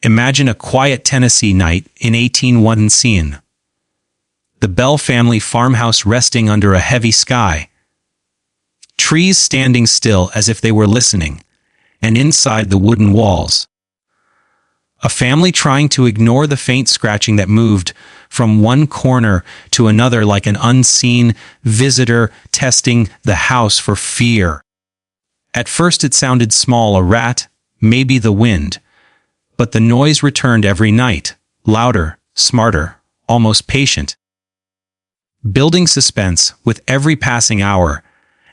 Imagine a quiet Tennessee night in 1817. The Bell family farmhouse resting under a heavy sky. Trees standing still as if they were listening, and inside the wooden walls, a family trying to ignore the faint scratching that moved from one corner to another like an unseen visitor testing the house for fear. At first it sounded small, a rat, maybe the wind, but the noise returned every night, louder, smarter, almost patient, building suspense with every passing hour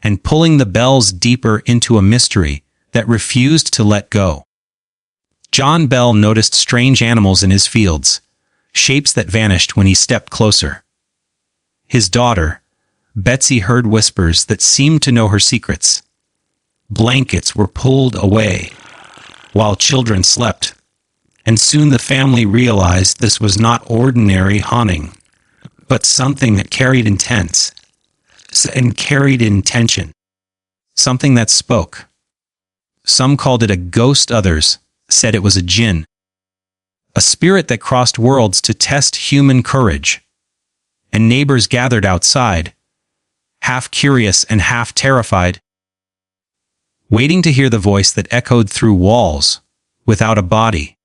and pulling the Bells deeper into a mystery that refused to let go. John Bell noticed strange animals in his fields, shapes that vanished when he stepped closer. His daughter, Betsy, heard whispers that seemed to know her secrets. Blankets were pulled away while children slept, and soon the family realized this was not ordinary haunting, but something that carried intention, something that spoke. Some called it a ghost, others said it was a Jinn, a spirit that crossed worlds to test human courage. And neighbors gathered outside, half curious and half terrified, waiting to hear the voice that echoed through walls, without a body.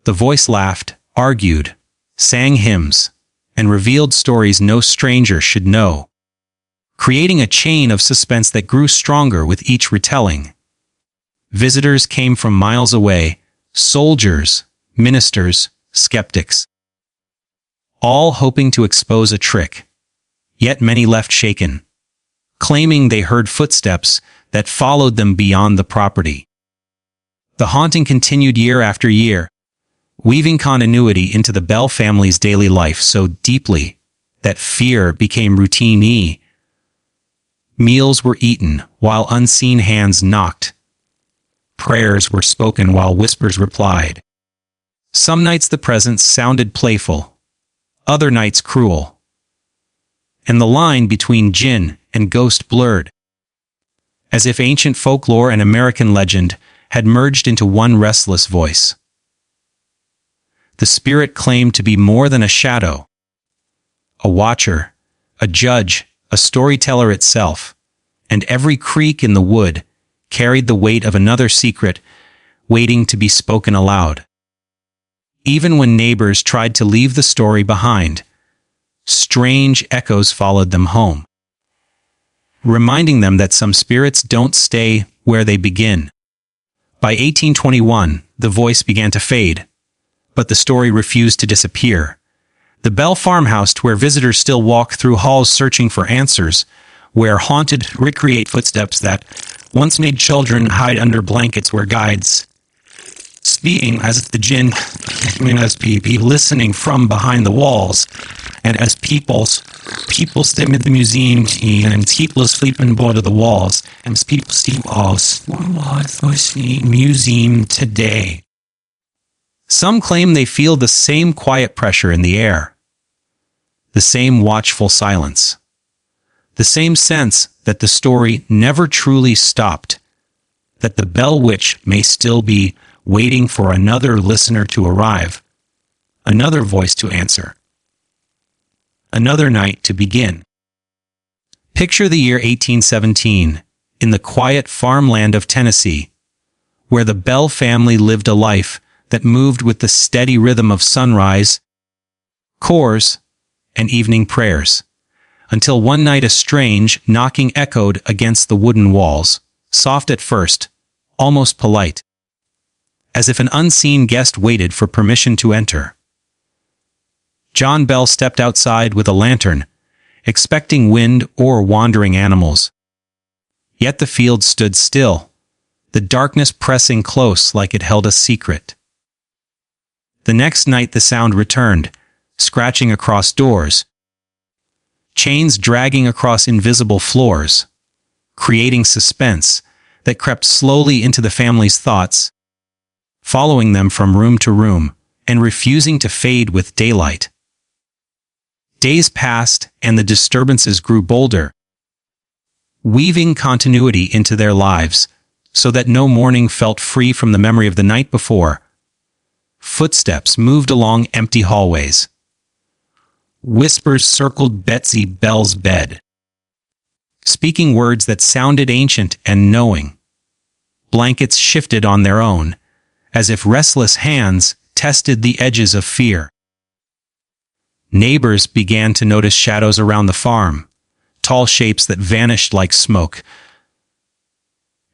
The voice laughed, argued, sang hymns, and revealed stories no stranger should know, creating a chain of suspense that grew stronger with each retelling. Visitors came from miles away, soldiers, ministers, skeptics, all hoping to expose a trick. Yet many left shaken, claiming they heard footsteps that followed them beyond the property. The haunting continued year after year, weaving continuity into the Bell family's daily life so deeply that fear became routine. Meals were eaten while unseen hands knocked. Prayers were spoken while whispers replied. Some nights the presence sounded playful, other nights cruel, and the line between Jinn and ghost blurred, as if ancient folklore and American legend had merged into one restless voice. The spirit claimed to be more than a shadow, a watcher, a judge, a storyteller itself, and every creak in the wood carried the weight of another secret waiting to be spoken aloud. Even when neighbors tried to leave the story behind, strange echoes followed them home, reminding them that some spirits don't stay where they begin. By 1821, the voice began to fade, but the story refused to disappear. The Bell farmhouse, where visitors still walk through halls searching for answers, where haunted recreate footsteps that once made children hide under blankets, where guides speaking as the Jinn, as people listening from behind the walls, and as people step in the museum and people sleep on board of the walls, and people see walls museum today. Some claim they feel the same quiet pressure in the air, the same watchful silence, the same sense that the story never truly stopped, that the Bell Witch may still be waiting for another listener to arrive, another voice to answer, another night to begin. Picture the year 1817, in the quiet farmland of Tennessee, where the Bell family lived a life that moved with the steady rhythm of sunrise, chores, and evening prayers, until one night a strange knocking echoed against the wooden walls, soft at first, almost polite, as if an unseen guest waited for permission to enter. John Bell stepped outside with a lantern, expecting wind or wandering animals. Yet the field stood still, the darkness pressing close like it held a secret. The next night the sound returned, scratching across doors, chains dragging across invisible floors, creating suspense that crept slowly into the family's thoughts, following them from room to room and refusing to fade with daylight. Days passed and the disturbances grew bolder, weaving continuity into their lives so that no morning felt free from the memory of the night before. footsteps moved along empty hallways. Whispers circled Betsy Bell's bed, speaking words that sounded ancient and knowing. Blankets shifted on their own, as if restless hands tested the edges of fear. Neighbors began to notice shadows around the farm, tall shapes that vanished like smoke.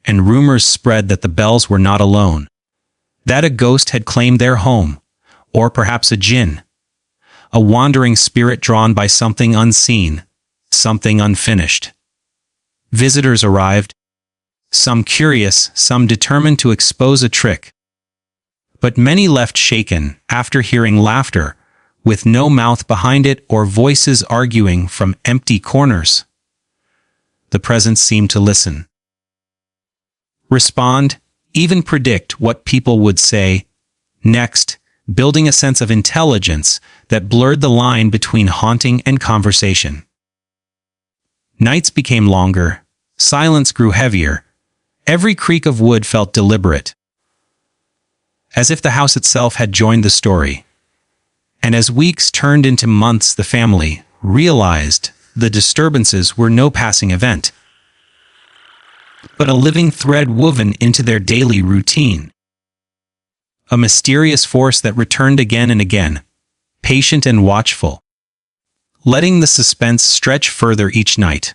And rumors spread that the Bells were not alone, that a ghost had claimed their home, or perhaps a Jinn, a wandering spirit drawn by something unseen, something unfinished. Visitors arrived, some curious, some determined to expose a trick. But many left shaken after hearing laughter, with no mouth behind it or voices arguing from empty corners. The presence seemed to listen, respond, even predict what people would say next, building a sense of intelligence that blurred the line between haunting and conversation. Nights became longer, silence grew heavier, every creak of wood felt deliberate, as if the house itself had joined the story. And as weeks turned into months, the family realized the disturbances were no passing event, but a living thread woven into their daily routine. A mysterious force that returned again and again, patient and watchful, letting the suspense stretch further each night,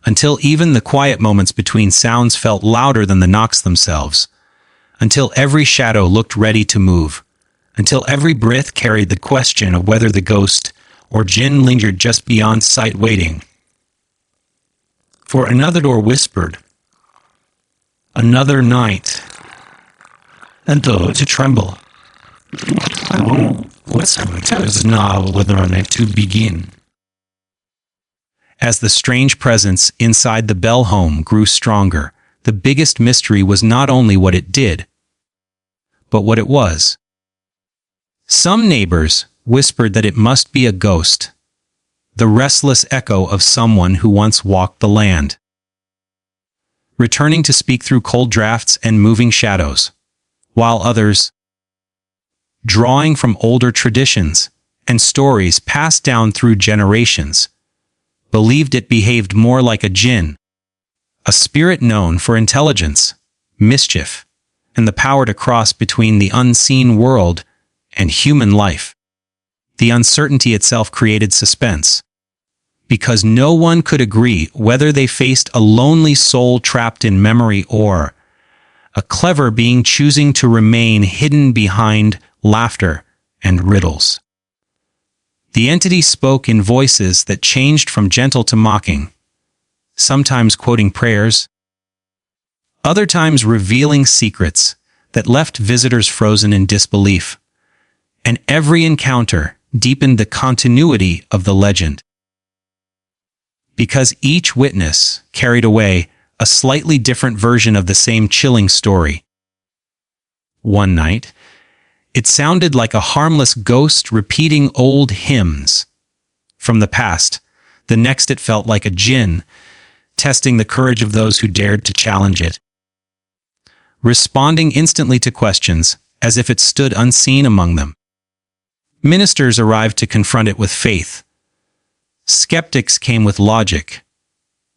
until even the quiet moments between sounds felt louder than the knocks themselves, until every shadow looked ready to move, until every breath carried the question of whether the ghost or Jinn lingered just beyond sight, waiting. For another door whispered, "Another night." And though to tremble, what's tells now whether or not to begin. As the strange presence inside the Bell home grew stronger, the biggest mystery was not only what it did, but what it was. Some neighbors whispered that it must be a ghost, the restless echo of someone who once walked the land, returning to speak through cold drafts and moving shadows, while others, drawing from older traditions and stories passed down through generations, believed it behaved more like a Jinn, a spirit known for intelligence, mischief, and the power to cross between the unseen world and human life. The uncertainty itself created suspense, because no one could agree whether they faced a lonely soul trapped in memory or a clever being choosing to remain hidden behind laughter and riddles. The entity spoke in voices that changed from gentle to mocking, sometimes quoting prayers, other times revealing secrets that left visitors frozen in disbelief. And every encounter deepened the continuity of the legend, because each witness carried away a slightly different version of the same chilling story. One night, it sounded like a harmless ghost repeating old hymns from the past. The next, it felt like a Jinn, testing the courage of those who dared to challenge it, responding instantly to questions as if it stood unseen among them. Ministers arrived to confront it with faith. Skeptics came with logic.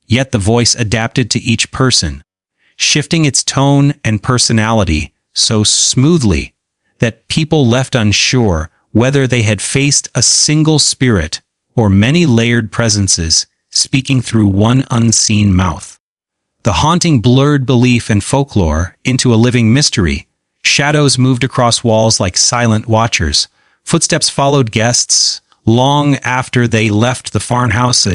Yet the voice adapted to each person, shifting its tone and personality so smoothly that people left unsure whether they had faced a single spirit or many layered presences speaking through one unseen mouth. The haunting blurred belief and folklore into a living mystery. Shadows moved across walls like silent watchers. Footsteps followed guests long after they left the farmhouse,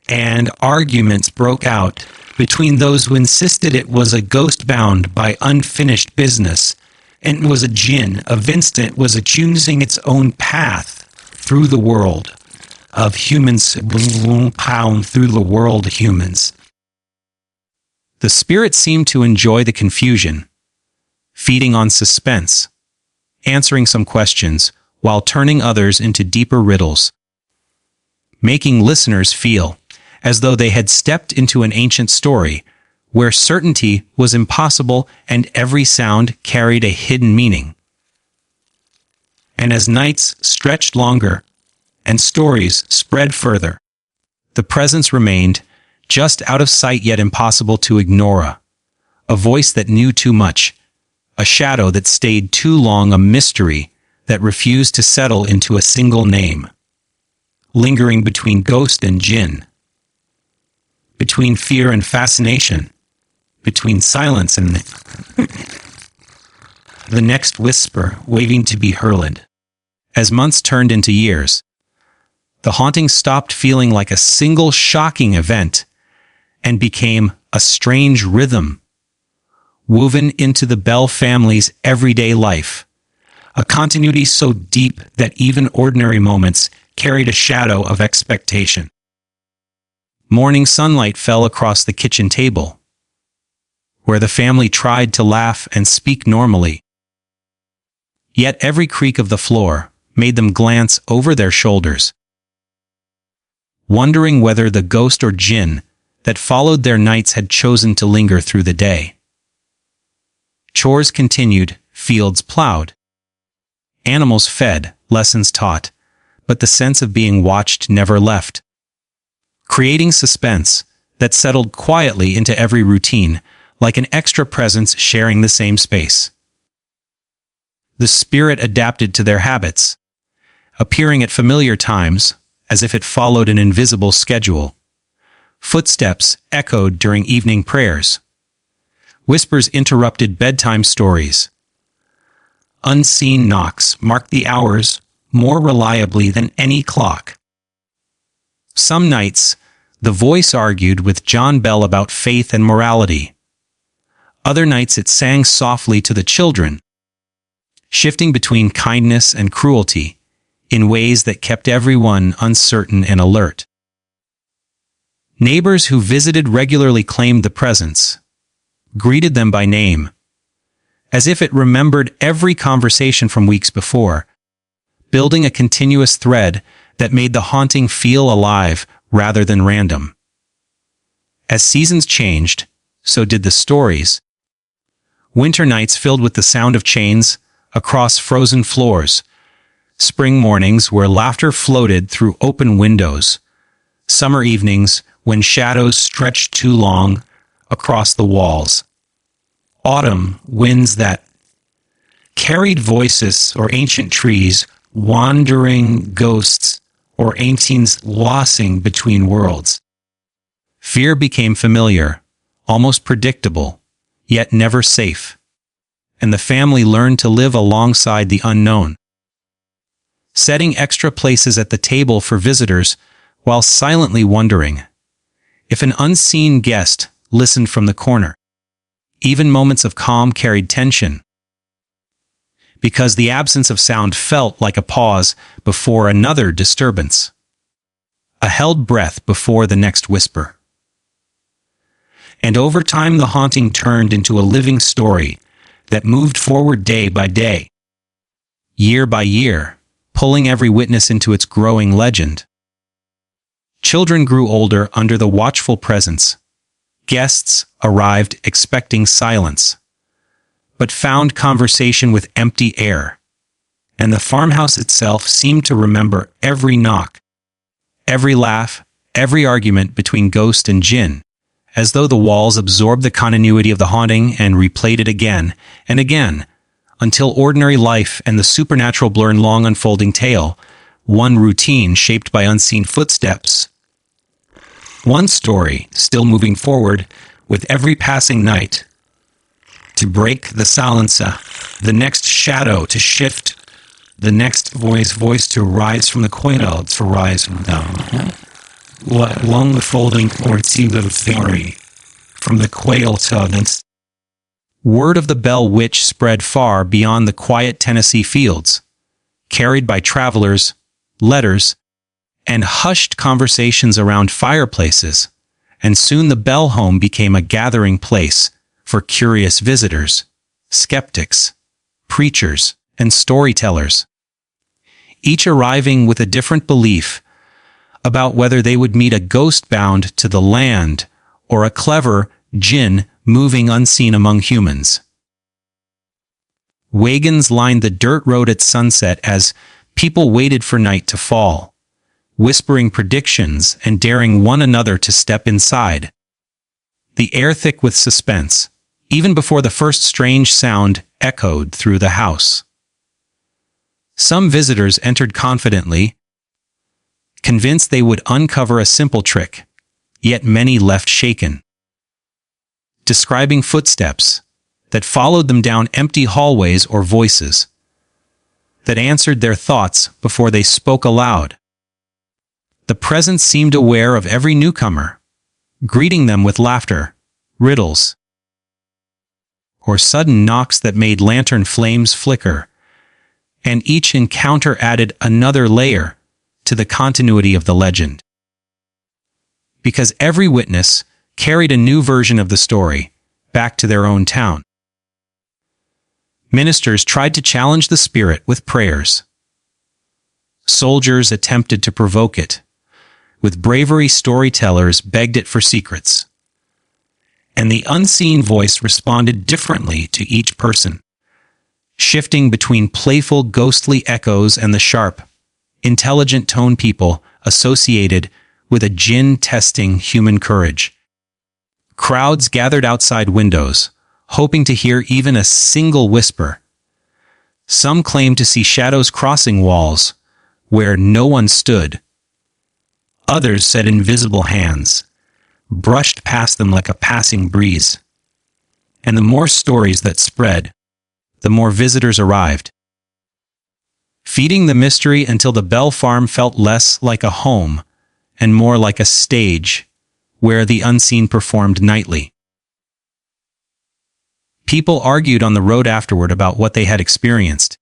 and arguments broke out between those who insisted it was a ghost bound by unfinished business and was a Jinn, evinced it was choosing its own path through the world of humans, pound through the world of humans. The spirit seemed to enjoy the confusion, feeding on suspense, answering some questions while turning others into deeper riddles, making listeners feel as though they had stepped into an ancient story where certainty was impossible and every sound carried a hidden meaning. And as nights stretched longer and stories spread further, the presence remained, just out of sight yet impossible to ignore. A voice that knew too much, a shadow that stayed too long, a mystery that refused to settle into a single name. Lingering between ghost and jinn, between fear and fascination, between silence and the next whisper waiting to be heard. As months turned into years, the haunting stopped feeling like a single shocking event and became a strange rhythm, woven into the Bell family's everyday life, a continuity so deep that even ordinary moments carried a shadow of expectation. Morning sunlight fell across the kitchen table, where the family tried to laugh and speak normally. Yet every creak of the floor made them glance over their shoulders, wondering whether the ghost or jinn that followed their nights had chosen to linger through the day. Chores continued, fields plowed, animals fed, lessons taught, but the sense of being watched never left, creating suspense that settled quietly into every routine, like an extra presence sharing the same space. The spirit adapted to their habits, appearing at familiar times, as if it followed an invisible schedule. Footsteps echoed during evening prayers. Whispers interrupted bedtime stories. Unseen knocks marked the hours more reliably than any clock. Some nights, the voice argued with John Bell about faith and morality. Other nights it sang softly to the children, shifting between kindness and cruelty in ways that kept everyone uncertain and alert. Neighbors who visited regularly claimed the presence, greeted them by name, as if it remembered every conversation from weeks before, building a continuous thread that made the haunting feel alive rather than random. As seasons changed, so did the stories. Winter nights filled with the sound of chains across frozen floors, spring mornings where laughter floated through open windows, summer evenings when shadows stretched too long across the walls, autumn winds that carried voices or ancient trees, wandering ghosts, or ancients lossing between worlds. Fear became familiar, almost predictable, yet never safe, and the family learned to live alongside the unknown, setting extra places at the table for visitors while silently wondering if an unseen guest listened from the corner. Even moments of calm carried tension, because the absence of sound felt like a pause before another disturbance, a held breath before the next whisper. And over time the haunting turned into a living story that moved forward day by day, year by year, pulling every witness into its growing legend. Children grew older under the watchful presence. Guests arrived expecting silence, but found conversation with empty air, and the farmhouse itself seemed to remember every knock, every laugh, every argument between ghost and jinn, as though the walls absorbed the continuity of the haunting and replayed it again and again, until ordinary life and the supernatural blur in long unfolding tale, one routine shaped by unseen footsteps, one story still moving forward with every passing night, to break the silence, the next shadow to shift, the next voice to rise from the coil, to rise from down. Along the folding cords, see the theory, from the quail to the word of the Bell Witch spread far beyond the quiet Tennessee fields, carried by travelers, letters, and hushed conversations around fireplaces, and soon the Bell home became a gathering place for curious visitors, skeptics, preachers, and storytellers, each arriving with a different belief about whether they would meet a ghost bound to the land or a clever jinn moving unseen among humans. Wagons lined the dirt road at sunset as people waited for night to fall, whispering predictions and daring one another to step inside. The air thick with suspense, even before the first strange sound echoed through the house. Some visitors entered confidently, convinced they would uncover a simple trick, yet many left shaken. Describing footsteps that followed them down empty hallways or voices that answered their thoughts before they spoke aloud. The presence seemed aware of every newcomer, greeting them with laughter, riddles, or sudden knocks that made lantern flames flicker, and each encounter added another layer to the continuity of the legend. Because every witness carried a new version of the story back to their own town. Ministers tried to challenge the spirit with prayers. Soldiers attempted to provoke it. With bravery, storytellers begged it for secrets. And the unseen voice responded differently to each person, shifting between playful, ghostly echoes and the sharp, intelligent tone people associated with a Jinn testing human courage. Crowds gathered outside windows, hoping to hear even a single whisper. Some claimed to see shadows crossing walls where no one stood. Others said invisible hands brushed past them like a passing breeze. And the more stories that spread, the more visitors arrived, feeding the mystery until the Bell Farm felt less like a home and more like a stage where the unseen performed nightly. People argued on the road afterward about what they had experienced.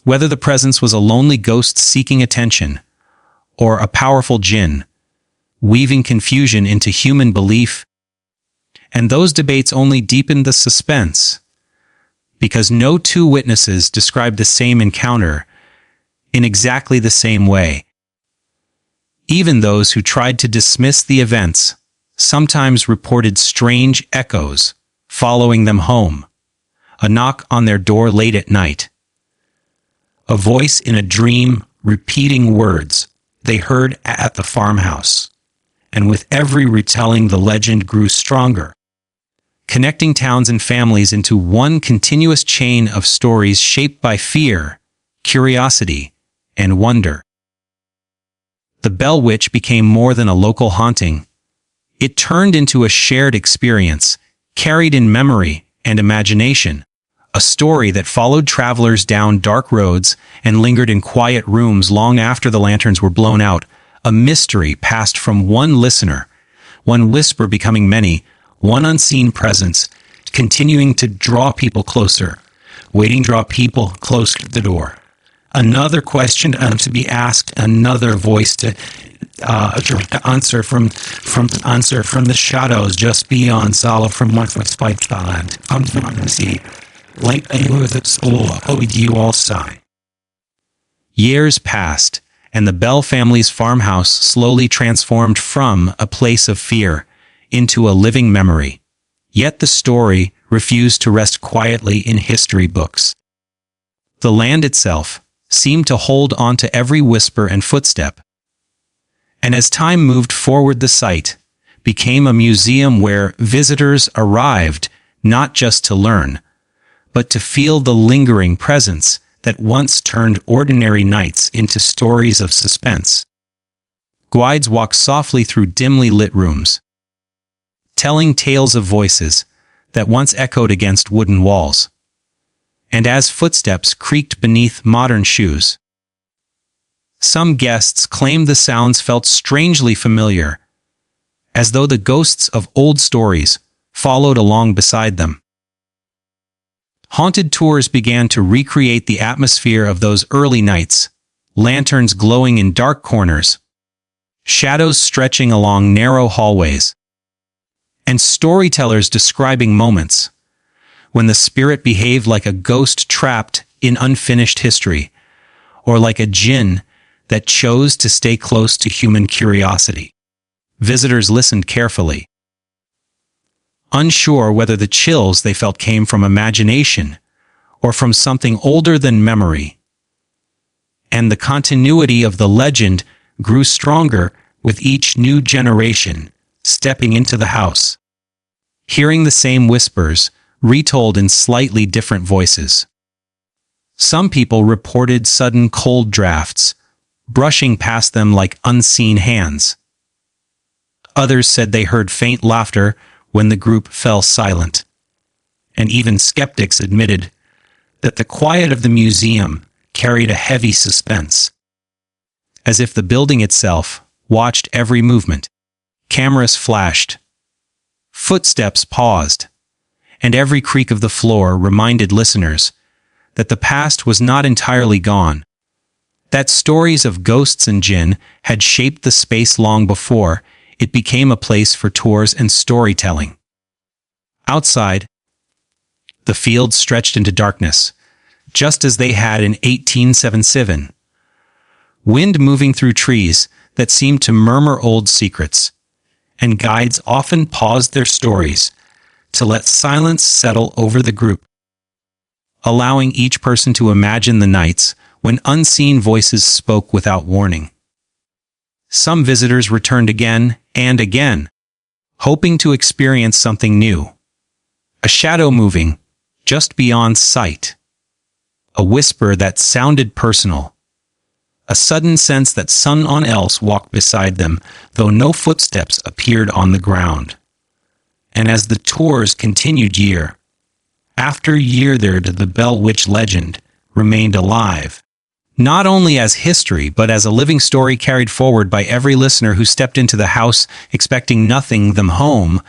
Whether the presence was a lonely ghost seeking attention, or a powerful Jinn, weaving confusion into human belief. And those debates only deepened the suspense, because no two witnesses described the same encounter in exactly the same way. Even those who tried to dismiss the events sometimes reported strange echoes following them home, a knock on their door late at night, a voice in a dream repeating words they heard at the farmhouse, and with every retelling the legend grew stronger, connecting towns and families into one continuous chain of stories shaped by fear, curiosity, and wonder. The Bell Witch became more than a local haunting. It turned into a shared experience, carried in memory and imagination, a story that followed travelers down dark roads and lingered in quiet rooms long after the lanterns were blown out, a mystery passed from one listener, one whisper becoming many, one unseen presence continuing to draw people closer, waiting to draw people closer to the door. Another question to be asked, another voice to answer from the shadows just beyond Sala from Northwest Land. I'm trying to see. Like a with explore, oh, you all sigh. Years passed, and the Bell family's farmhouse slowly transformed from a place of fear into a living memory. Yet the story refused to rest quietly in history books. The land itself seemed to hold on to every whisper and footstep. And as time moved forward, the site became a museum where visitors arrived not just to learn, but to feel the lingering presence that once turned ordinary nights into stories of suspense. Guides walked softly through dimly lit rooms, telling tales of voices that once echoed against wooden walls. And as footsteps creaked beneath modern shoes, some guests claimed the sounds felt strangely familiar, as though the ghosts of old stories followed along beside them. Haunted tours began to recreate the atmosphere of those early nights, lanterns glowing in dark corners, shadows stretching along narrow hallways, and storytellers describing moments when the spirit behaved like a ghost trapped in unfinished history, or like a Jinn that chose to stay close to human curiosity. Visitors listened carefully, unsure whether the chills they felt came from imagination or from something older than memory. And the continuity of the legend grew stronger with each new generation stepping into the house, hearing the same whispers, retold in slightly different voices. Some people reported sudden cold drafts, brushing past them like unseen hands. Others said they heard faint laughter when the group fell silent. And even skeptics admitted that the quiet of the museum carried a heavy suspense, as if the building itself watched every movement. Cameras flashed, footsteps paused, and every creak of the floor reminded listeners that the past was not entirely gone, that stories of ghosts and jinn had shaped the space long before it became a place for tours and storytelling. Outside, the fields stretched into darkness, just as they had in 1877. Wind moving through trees that seemed to murmur old secrets, and guides often paused their stories to let silence settle over the group, allowing each person to imagine the nights when unseen voices spoke without warning. Some visitors returned again and again, hoping to experience something new. A shadow moving just beyond sight, a whisper that sounded personal, a sudden sense that someone else walked beside them, though no footsteps appeared on the ground. And as the tours continued year after year, the Bell Witch legend remained alive, not only as history but as a living story carried forward by every listener who stepped into the house expecting nothing them home,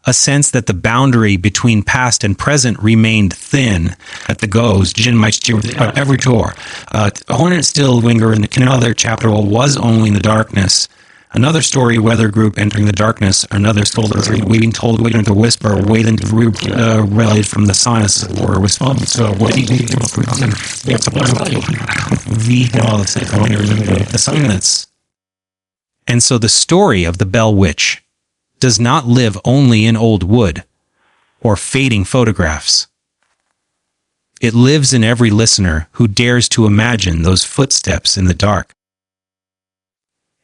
a sense that the boundary between past and present remained thin. At the goes, Jinn might steer with every door. Hornet still linger in the another chapter was only in the darkness. Another story, weather group entering the darkness. Another told waiting to whisper, waiting to relayed from the sinus or response. So what the silence. And so the story of the Bell Witch does not live only in old wood or fading photographs. It lives in every listener who dares to imagine those footsteps in the dark.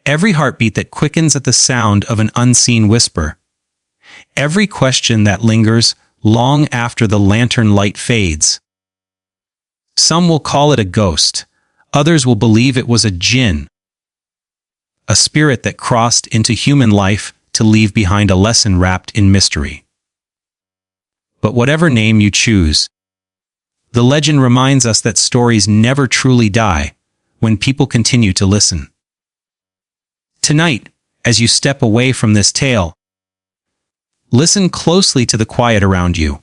Every heartbeat that quickens at the sound of an unseen whisper. Every question that lingers long after the lantern light fades. Some will call it a ghost. Others will believe it was a jinn, a spirit that crossed into human life to leave behind a lesson wrapped in mystery. But whatever name you choose, the legend reminds us that stories never truly die when people continue to listen. Tonight, as you step away from this tale, listen closely to the quiet around you,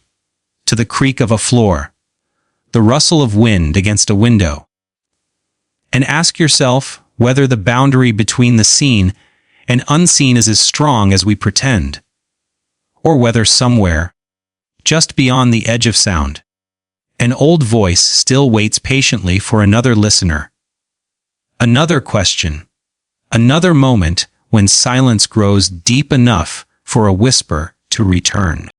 to the creak of a floor, the rustle of wind against a window, and ask yourself whether the boundary between the seen and unseen is as strong as we pretend, or whether somewhere, just beyond the edge of sound, an old voice still waits patiently for another listener. Another question, another moment when silence grows deep enough for a whisper to return.